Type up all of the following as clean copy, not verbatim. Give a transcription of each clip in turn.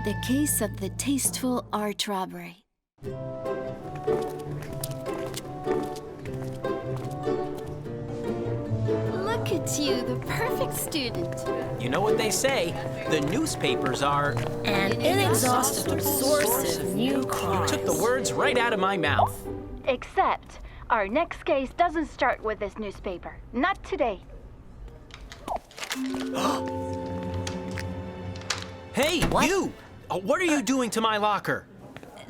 The case of the Tasteful art robbery. Look at you, the perfect student. You know what they say, the newspapers are... An inexhaustible source of new crimes. You took the words right out of my mouth. Except, our next case doesn't start with this newspaper. Not today. Hey, What? you! What are you doing to my locker?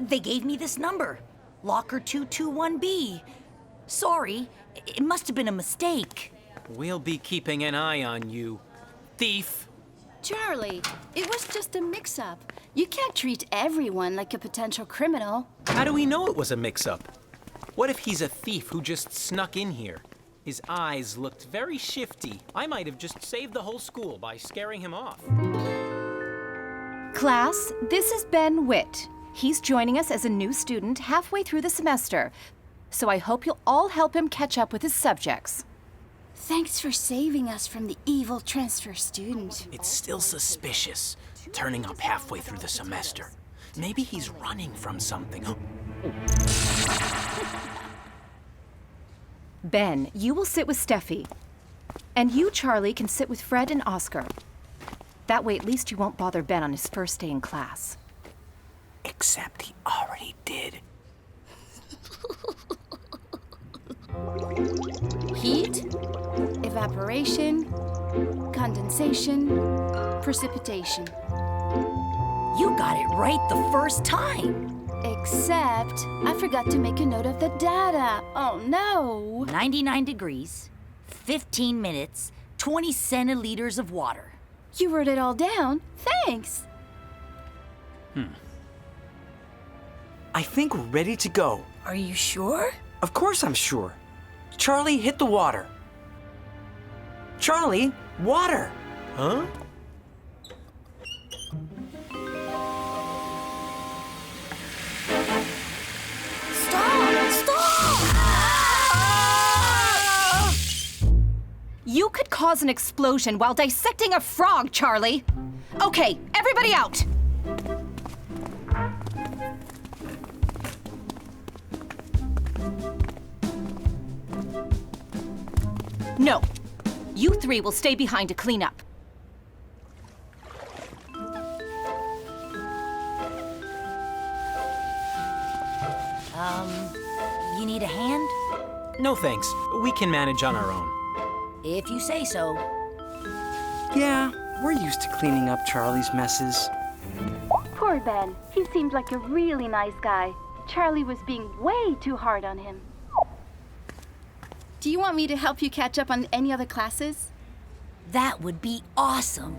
They gave me this number, Locker 221B. Sorry, it must have been a mistake. We'll be keeping an eye on you, thief. Charlie, it was just a mix-up. You can't treat everyone like a potential criminal. How do we know it was a mix-up? What if he's a thief who just snuck in here? His eyes looked very shifty. I might have just saved the whole school by scaring him off. Class, this is Ben Witt. He's joining us as a new student halfway through the semester, so I hope you'll all help him catch up with his subjects. Thanks for saving us from the evil transfer student. It's still suspicious, turning up halfway through the semester. Maybe he's running from something. Ben, you will sit with Stefy. And you, Charlie, can sit with Fred and Oscar. That way, at least you won't bother Ben on his first day in class. Except he already did. Heat, evaporation, condensation, precipitation. You got it right the first time. Except, I forgot to make a note of the data. Oh no! 99 degrees, 15 minutes, 20 centiliters of water. You wrote it all down. Thanks. I think we're ready to go. Are you sure? Of course I'm sure. Charlie, hit the water. Charlie, water. Huh? You could cause an explosion while dissecting a frog, Charlie. Okay, everybody out. No, you three will stay behind to clean up. You need a hand? No thanks. We can manage on our own. If you say so. Yeah, we're used to cleaning up Charlie's messes. Poor Ben. He seemed like a really nice guy. Charlie was being way too hard on him. Do you want me to help you catch up on any other classes? That would be awesome.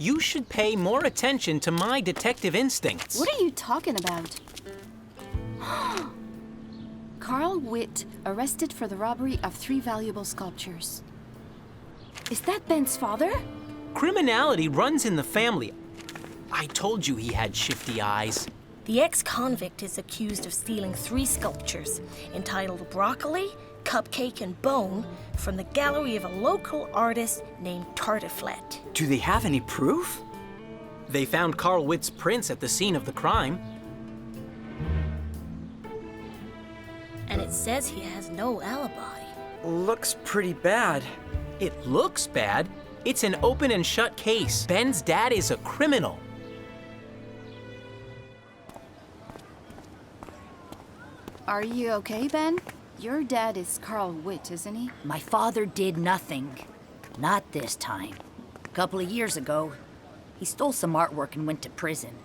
You should pay more attention to my detective instincts. What are you talking about? Carl Witt arrested for the robbery of 3 valuable sculptures. Is that Ben's father? Criminality runs in the family. I told you he had shifty eyes. The ex-convict is accused of stealing 3 sculptures entitled Broccoli, Cupcake, and Bone from the gallery of a local artist named Tartiflet. Do they have any proof? They found Carl Witt's prints at the scene of the crime. And it says he has no alibi. Looks pretty bad. It looks bad. It's an open and shut case. Ben's dad is a criminal. Are you okay, Ben? Your dad is Carl Witt, isn't he? My father did nothing. Not this time. A couple of years ago, he stole some artwork and went to prison.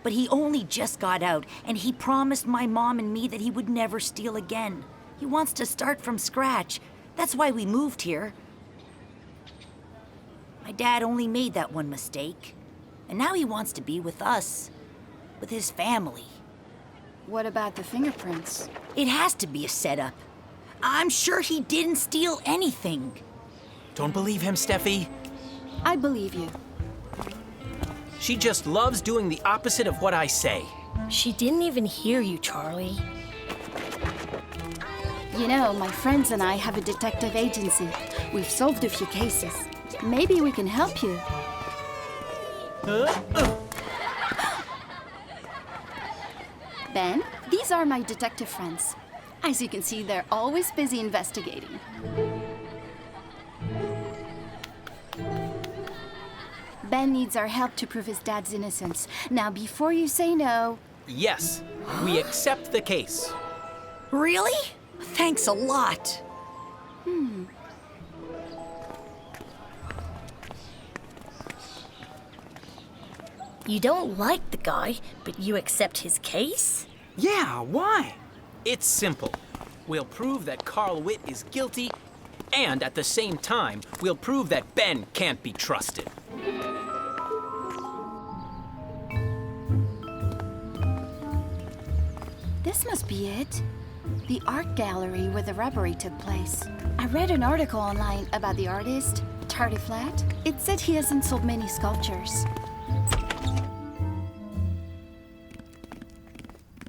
But he only just got out, and he promised my mom and me that he would never steal again. He wants to start from scratch. That's why we moved here. My dad only made that one mistake. And now he wants to be with us. With his family. What about the fingerprints? It has to be a setup. I'm sure he didn't steal anything. Don't believe him, Stefy. I believe you. She just loves doing the opposite of what I say. She didn't even hear you, Charlie. You know, my friends and I have a detective agency. We've solved a few cases. Maybe we can help you. Ben, these are my detective friends. As you can see, they're always busy investigating. Ben needs our help to prove his dad's innocence. Now, before you say no... Yes, we accept the case. Really? Thanks a lot. You don't like the guy, but you accept his case? Yeah, why? It's simple. We'll prove that Carl Witt is guilty, and at the same time, we'll prove that Ben can't be trusted. This must be it. The art gallery where the robbery took place. I read an article online about the artist, Tasteful. It said he hasn't sold many sculptures.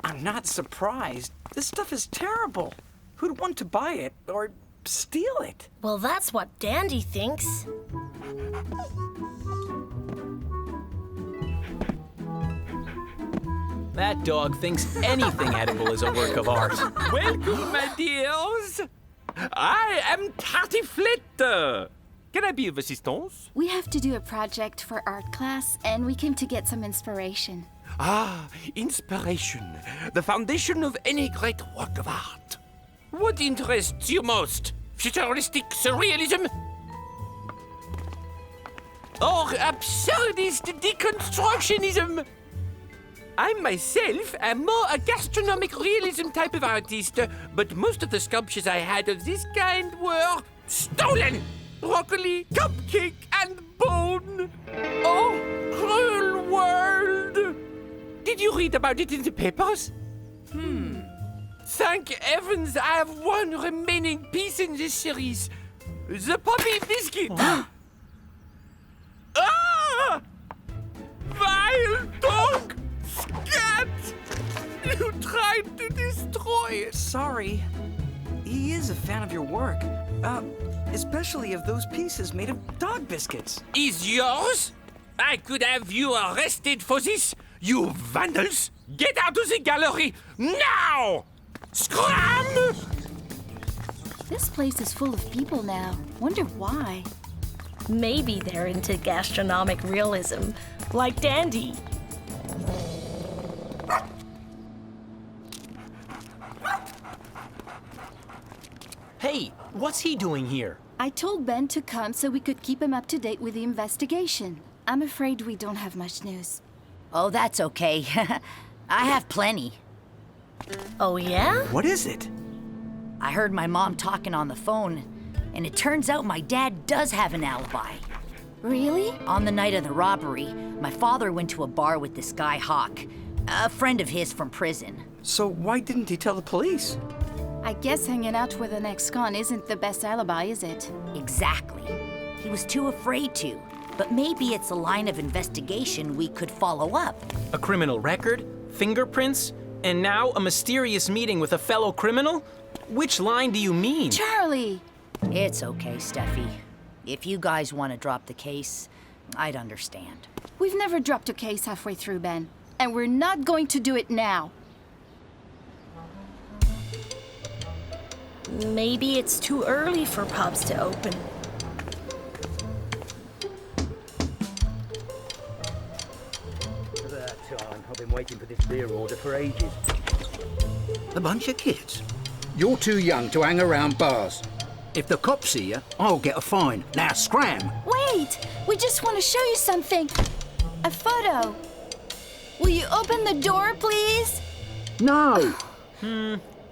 I'm not surprised. This stuff is terrible. Who'd want to buy it or steal it? Well, that's what Dandy thinks. That dog thinks anything edible is a work of art. Welcome, my dears. I am Tasteful. Can I be of assistance? We have to do a project for art class, and we came to get some inspiration. Ah, inspiration. The foundation of any great work of art. What interests you most? Futuristic surrealism? Or absurdist deconstructionism? I myself am more a gastronomic realism type of artist, but most of the sculptures I had of this kind were stolen! Broccoli, cupcake, and bone! Oh, cruel world! Did you read about it in the papers? Thank heavens I have one remaining piece in this series. The puppy biscuit! Ah! Vile dog! Scat! You tried to destroy it! Sorry. He is a fan of your work. Especially of those pieces made of dog biscuits. Is yours? I could have you arrested for this, you vandals! Get out of the gallery now! Scram! This place is full of people now. Wonder why. Maybe they're into gastronomic realism, like Dandy. Hey, what's he doing here? I told Ben to come so we could keep him up to date with the investigation. I'm afraid we don't have much news. Oh, that's okay. I have plenty. Oh, yeah? What is it? I heard my mom talking on the phone, and it turns out my dad does have an alibi. Really? On the night of the robbery, my father went to a bar with this guy Hawk, a friend of his from prison. So why didn't he tell the police? I guess hanging out with an ex-con isn't the best alibi, is it? Exactly. He was too afraid to. But maybe it's a line of investigation we could follow up. A criminal record? Fingerprints? And now a mysterious meeting with a fellow criminal? Which line do you mean? Charlie! It's okay, Stefy. If you guys want to drop the case, I'd understand. We've never dropped a case halfway through, Ben. And we're not going to do it now. Maybe it's too early for pubs to open. I've been waiting for this beer order for ages. A bunch of kids. You're too young to hang around bars. If the cops see you, I'll get a fine. Now scram! Wait! We just want to show you something. A photo. Will you open the door, please? No!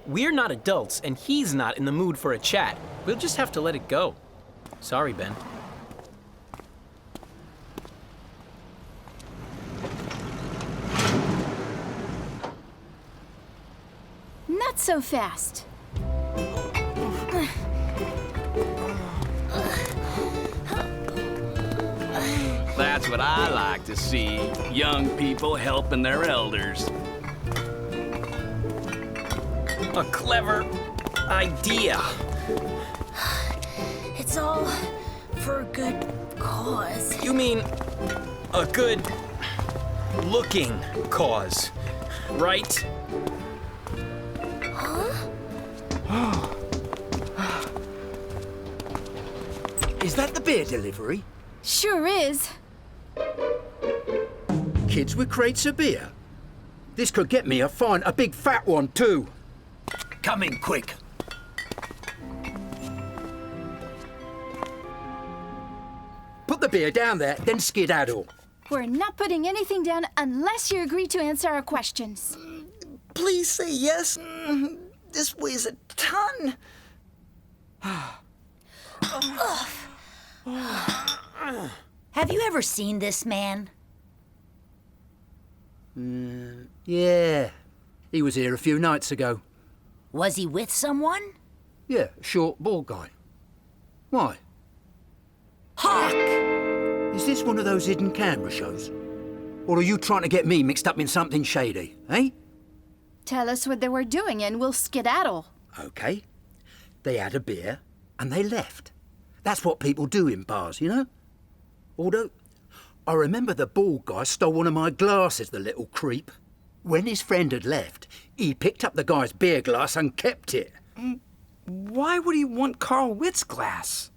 We're not adults, and he's not in the mood for a chat. We'll just have to let it go. Sorry, Ben. Not so fast. That's what I like to see. Young people helping their elders. A clever idea. It's all for a good cause. You mean a good-looking cause, right? Is that the beer delivery? Sure is. Kids with crates of beer? This could get me a fine, a big fat one too. Come in quick. Put the beer down there, then skedaddle. We're not putting anything down unless you agree to answer our questions. Please say yes. This weighs a ton. Have you ever seen this man? Yeah. He was here a few nights ago. Was he with someone? Yeah, short, bald guy. Why? Hawk! Is this one of those hidden camera shows? Or are you trying to get me mixed up in something shady, eh? Tell us what they were doing and we'll skedaddle. Okay. They had a beer and they left. That's what people do in bars, you know? Although, I remember the bald guy stole one of my glasses, the little creep. When his friend had left, he picked up the guy's beer glass and kept it. Why would he want Carl Witt's glass?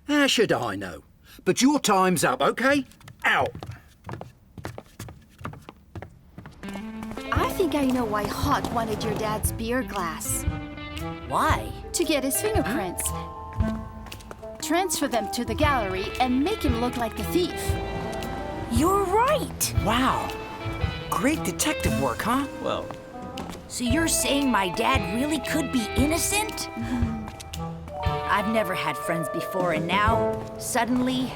How should I know? But your time's up, okay? Out. I think I know why Hawk wanted your dad's beer glass. Why? To get his fingerprints. Transfer them to the gallery and make him look like the thief. You're right. Wow. Great detective work, huh? Well, So you're saying my dad really could be innocent? I've never had friends before, and now, suddenly,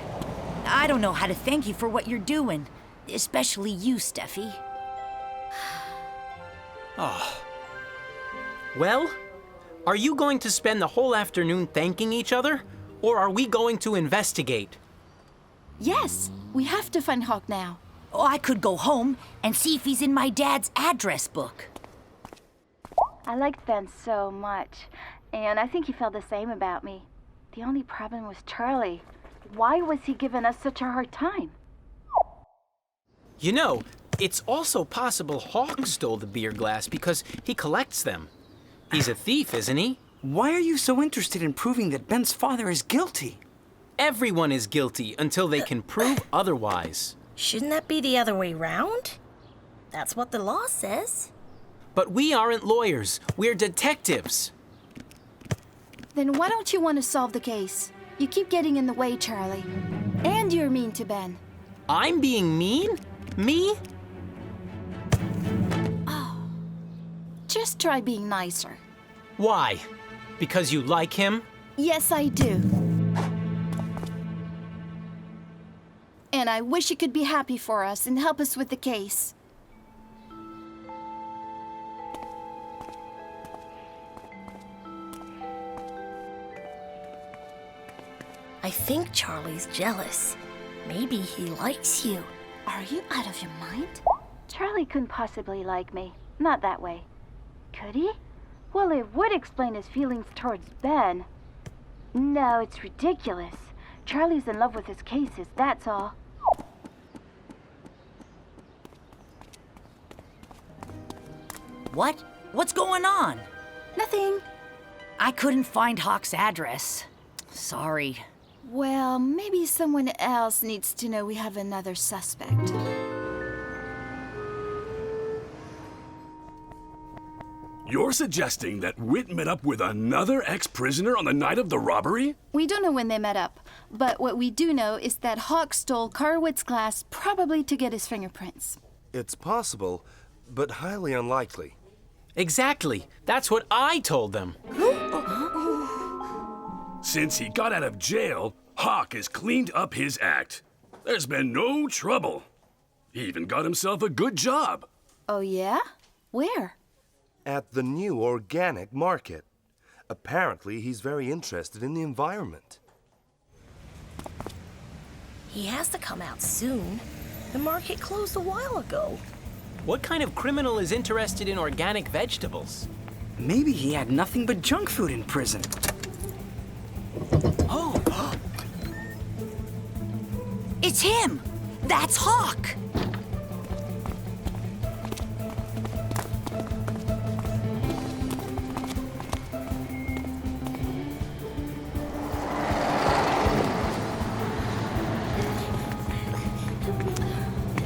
I don't know how to thank you for what you're doing. Especially you, Stefy. well, are you going to spend the whole afternoon thanking each other? Or are we going to investigate? Yes, we have to find Hawk now. Oh, I could go home and see if he's in my dad's address book. I liked Ben so much, and I think he felt the same about me. The only problem was Charlie. Why was he giving us such a hard time? You know, it's also possible Hawk stole the beer glass because he collects them. He's a thief, isn't he? Why are you so interested in proving that Ben's father is guilty? Everyone is guilty until they can prove otherwise. Shouldn't that be the other way round? That's what the law says. But we aren't lawyers. We're detectives. Then why don't you want to solve the case? You keep getting in the way, Charlie. And you're mean to Ben. I'm being mean? Me? Just try being nicer. Why? Because you like him? Yes, I do. And I wish you could be happy for us and help us with the case. I think Charlie's jealous. Maybe he likes you. Are you out of your mind? Charlie couldn't possibly like me. Not that way. Could he? Well, it would explain his feelings towards Ben. No, it's ridiculous. Charlie's in love with his cases, that's all. What? What's going on? Nothing. I couldn't find Hawk's address. Sorry. Well, maybe someone else needs to know we have another suspect. You're suggesting that Witt met up with another ex-prisoner on the night of the robbery? We don't know when they met up, but what we do know is that Hawk stole Carwitt's glass probably to get his fingerprints. It's possible, but highly unlikely. Exactly. That's what I told them. Since he got out of jail, Hawk has cleaned up his act. There's been no trouble. He even got himself a good job. Oh, yeah? Where? At the new organic market. Apparently, he's very interested in the environment. He has to come out soon. The market closed a while ago. What kind of criminal is interested in organic vegetables? Maybe he had nothing but junk food in prison. Oh! It's him! That's Hawk!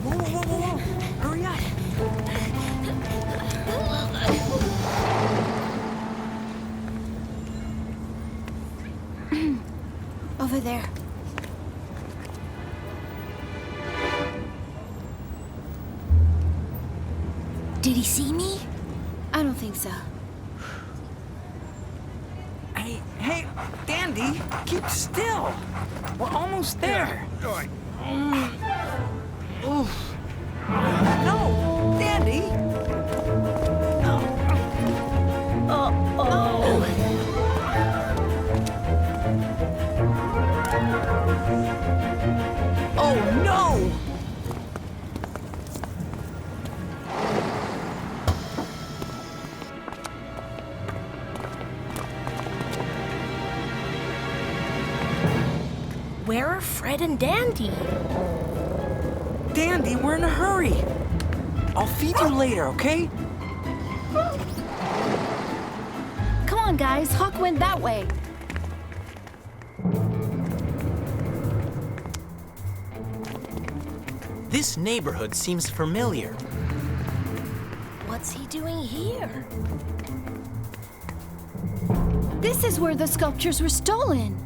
Whoa. Hurry up. Over there. Did he see me? I don't think so. Hey, Dandy, keep still. We're almost there. Oof. No, Dandy. Oh no! Where are Fred and Dandy? Dandy, we're in a hurry. I'll feed you later, okay? Come on, guys. Hawk went that way. This neighborhood seems familiar. What's he doing here? This is where the sculptures were stolen.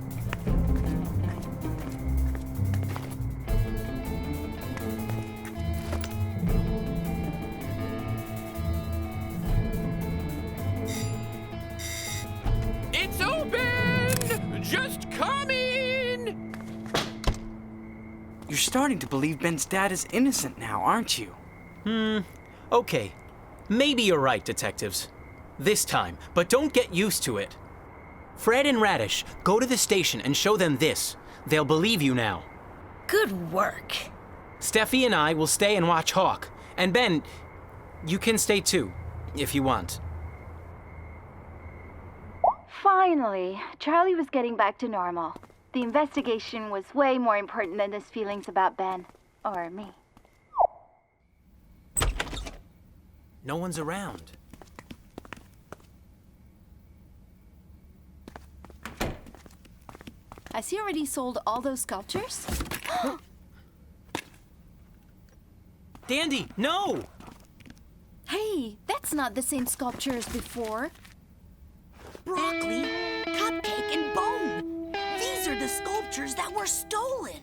It's open! Just come in! You're starting to believe Ben's dad is innocent now, aren't you? Okay. Maybe you're right, detectives. This time, but don't get used to it. Fred and Radish, go to the station and show them this. They'll believe you now. Good work. Stefy and I will stay and watch Hawk. And Ben, you can stay too, if you want. Finally, Charlie was getting back to normal. The investigation was way more important than his feelings about Ben. Or me. No one's around. Has he already sold all those sculptures? Dandy, no! Hey, that's not the same sculpture as before. Broccoli, cupcake, and bone. These are the sculptures that were stolen.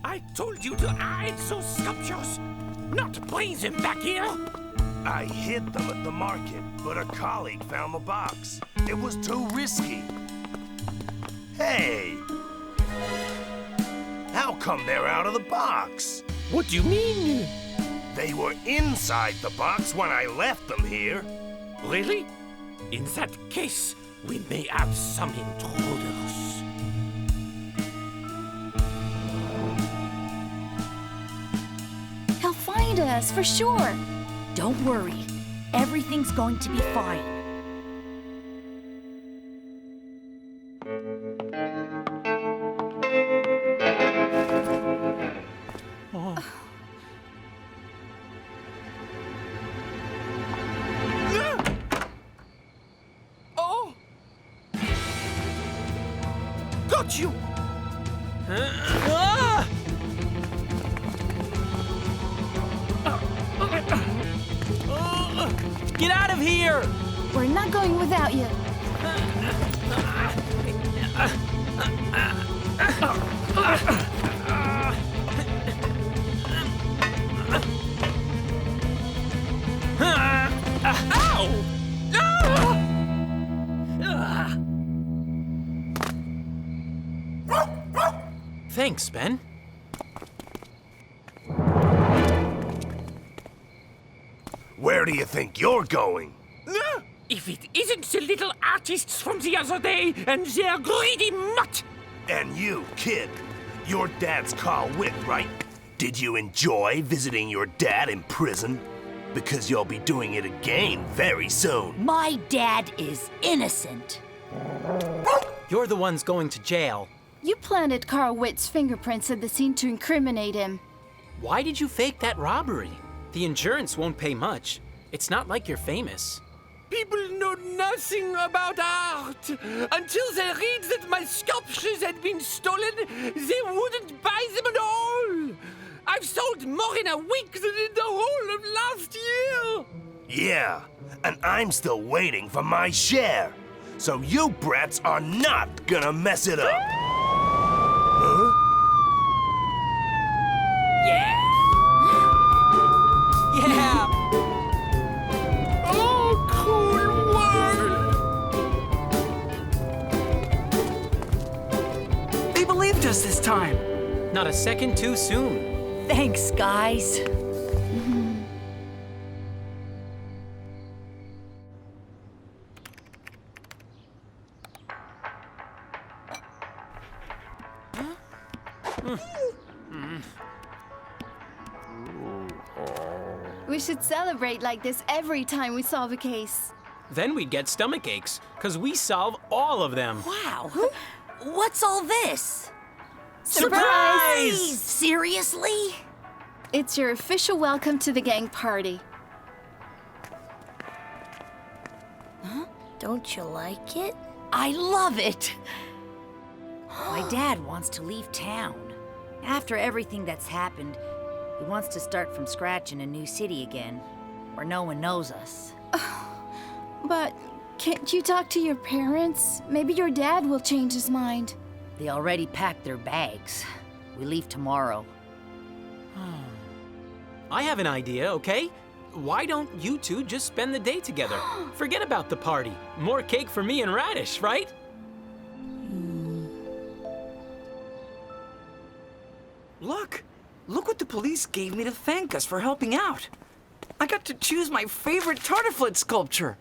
I told you to hide those sculptures, not bring them back here. I hid them at the market, but a colleague found the box. It was too risky. Hey! How come they're out of the box? What do you mean? They were inside the box when I left them here. Really? In that case, we may have some intruders. He'll find us, for sure. Don't worry. Everything's going to be fine. Oh! Got you! Get out of here! We're not going without you. Ow! Thanks, Ben. Where do you think you're going? If it isn't the little artists from the other day and their greedy mutt! And you, kid, your dad's Carl Witt, right? Did you enjoy visiting your dad in prison? Because you'll be doing it again very soon. My dad is innocent. You're the ones going to jail. You planted Carl Witt's fingerprints at the scene to incriminate him. Why did you fake that robbery? The insurance won't pay much. It's not like you're famous. People know nothing about art. Until they read that my sculptures had been stolen, they wouldn't buy them at all. I've sold more in a week than in the whole of last year. Yeah, and I'm still waiting for my share. So you brats are not gonna mess it up. Huh? Yeah! Yeah! Oh, cool world! They believed us this time. Not a second too soon. Thanks, guys. We should celebrate like this every time we solve a case. Then we'd get stomach aches, because we solve all of them. Wow. What's all this? Surprise! Seriously? It's your official welcome to the gang party. Don't you like it? I love it. My dad wants to leave town. After everything that's happened, he wants to start from scratch in a new city again, where no one knows us. But can't you talk to your parents? Maybe your dad will change his mind. They already packed their bags. We leave tomorrow. I have an idea, okay? Why don't you two just spend the day together? Forget about the party. More cake for me and Radish, right? Look what the police gave me to thank us for helping out. I got to choose my favorite Tartiflet sculpture.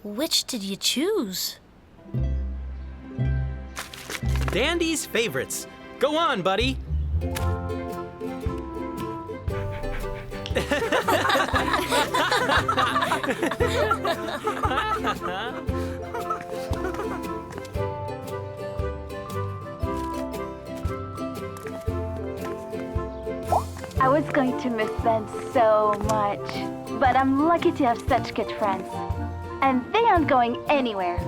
Which did you choose? Dandy's favorites. Go on, buddy. I was going to miss Ben so much, but I'm lucky to have such good friends. And they aren't going anywhere.